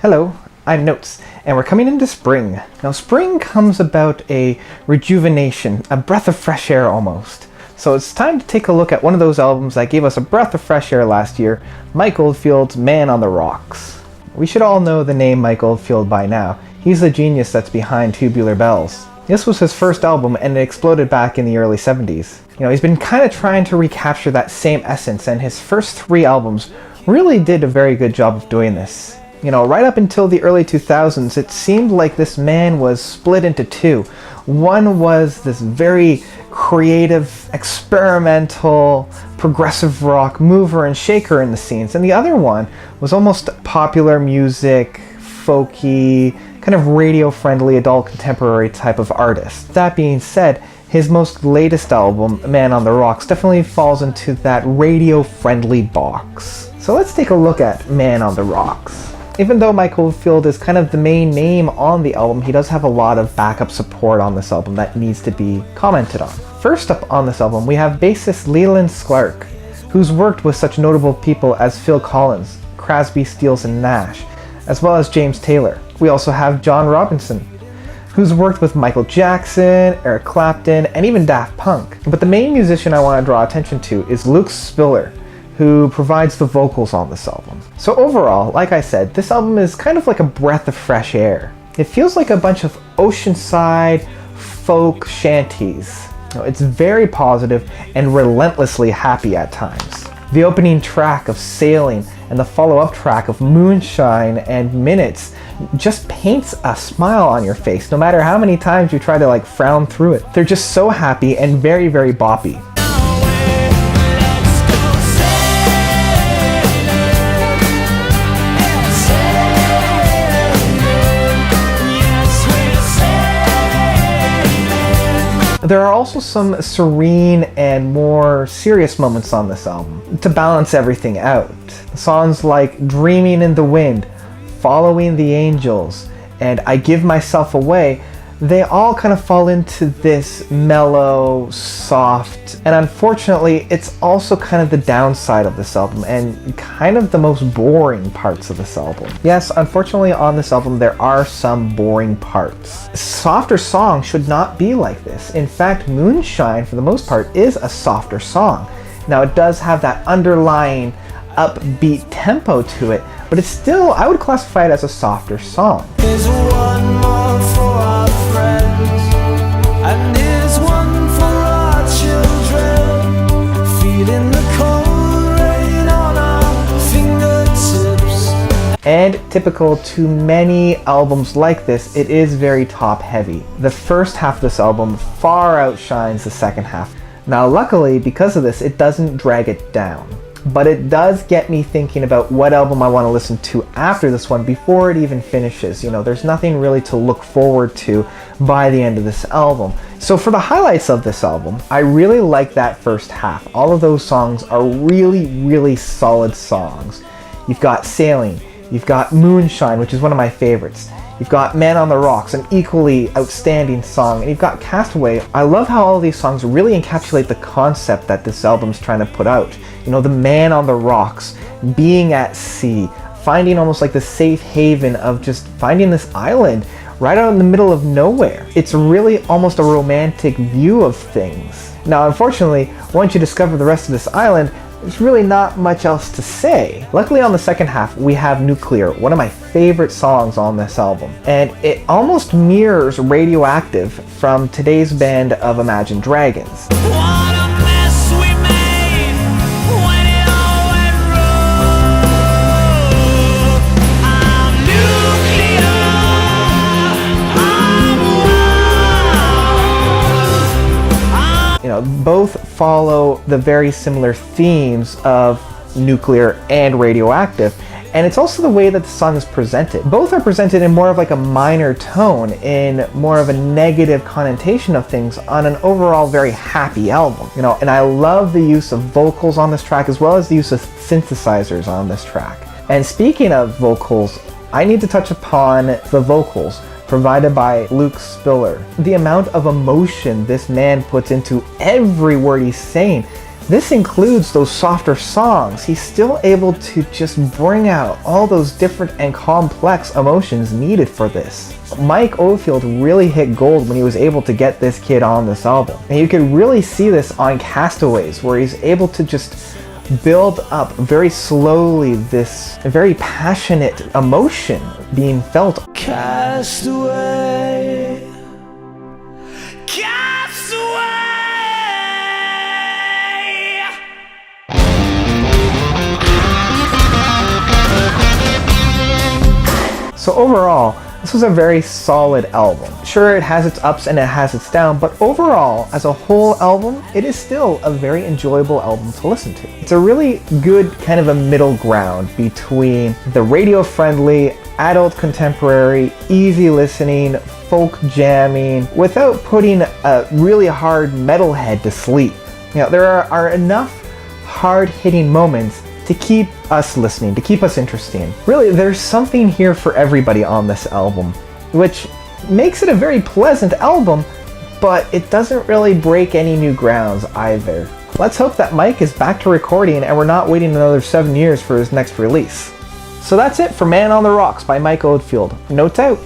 Hello, I'm Notes, and we're coming into spring. Now spring comes about a rejuvenation, a breath of fresh air almost. So it's time to take a look at one of those albums that gave us a breath of fresh air last year, Mike Oldfield's Man on the Rocks. We should all know the name Mike Oldfield by now. He's the genius that's behind Tubular Bells. This was his first album and it exploded back in the early 70s. He's been kind of trying to recapture that same essence, and his first 3 albums really did a very good job of doing this. Right up until the early 2000s, it seemed like this man was split into 2. One was this very creative, experimental, progressive rock mover and shaker in the scenes, and the other one was almost popular music, folky, kind of radio-friendly adult contemporary type of artist. That being said, his most latest album, Man on the Rocks, definitely falls into that radio-friendly box. So let's take a look at Man on the Rocks. Even though Mike Oldfield is kind of the main name on the album, he does have a lot of backup support on this album that needs to be commented on. First up on this album, we have bassist Leland Sklark, who's worked with such notable people as Phil Collins, Crosby, Stills and Nash, as well as James Taylor. We also have John Robinson, who's worked with Michael Jackson, Eric Clapton, and even Daft Punk. But the main musician I want to draw attention to is Luke Spiller, who provides the vocals on this album. So overall, like I said, this album is kind of like a breath of fresh air. It feels like a bunch of oceanside folk shanties. It's very positive and relentlessly happy at times. The opening track of Sailing and the follow-up track of Moonshine and Minutes just paints a smile on your face no matter how many times you try to frown through it. They're just so happy and very, very boppy. There are also some serene and more serious moments on this album to balance everything out. Songs like Dreaming in the Wind, Following the Angels, and I Give Myself Away, they all kind of fall into this mellow, soft, and unfortunately it's also kind of the downside of this album and kind of the most boring parts of this album. Yes, unfortunately on this album there are some boring parts. Softer songs should not be like this. In fact, Moonshine for the most part is a softer song. Now it does have that underlying upbeat tempo to it, but it's still, I would classify it as a softer song. There's one more for our friends, and there's one for our children, feeling the cold rain on our fingertips. And typical to many albums like this, it is very top heavy. The first half of this album far outshines the second half. Now luckily, because of this, it doesn't drag it down. But it does get me thinking about what album I want to listen to after this one before it even finishes. There's nothing really to look forward to by the end of this album. So for the highlights of this album, I really like that first half. All of those songs are really, really solid songs. You've got Sailing, you've got Moonshine, which is one of my favorites. You've got Man on the Rocks, an equally outstanding song, and you've got Castaway. I love how all of these songs really encapsulate the concept that this album's trying to put out. The man on the rocks, being at sea, finding almost like the safe haven of just finding this island right out in the middle of nowhere. It's really almost a romantic view of things. Now, unfortunately, once you discover the rest of this island, there's really not much else to say. Luckily on the second half, we have Nuclear, one of my favorite songs on this album. And it almost mirrors Radioactive from today's band of Imagine Dragons. What a mess we made when it all went wrong. I'm nuclear, I'm wild. Both follow the very similar themes of Nuclear and Radioactive, and it's also the way that the song is presented. Both are presented in more of a minor tone, in more of a negative connotation of things on an overall very happy album. And I love the use of vocals on this track as well as the use of synthesizers on this track. And speaking of vocals, I need to touch upon the vocals provided by Luke Spiller. The amount of emotion this man puts into every word he's saying this includes those softer songs. He's still able to just bring out all those different and complex emotions needed for this. Mike Oldfield really hit gold when he was able to get this kid on this album. And you could really see this on Castaways, where he's able to just build up very slowly this very passionate emotion being felt. Castaway, castaway. So overall, this was a very solid album. Sure, it has its ups and it has its downs, but overall, as a whole album, it is still a very enjoyable album to listen to. It's a really good kind of a middle ground between the radio-friendly, adult contemporary, easy listening, folk jamming, without putting a really hard metalhead to sleep. You know, there are enough hard-hitting moments to keep us listening, to keep us interested. Really, there's something here for everybody on this album, which makes it a very pleasant album, but it doesn't really break any new grounds either. Let's hope that Mike is back to recording and we're not waiting another 7 years for his next release. So that's it for Man on the Rocks by Mike Oldfield. Notes out.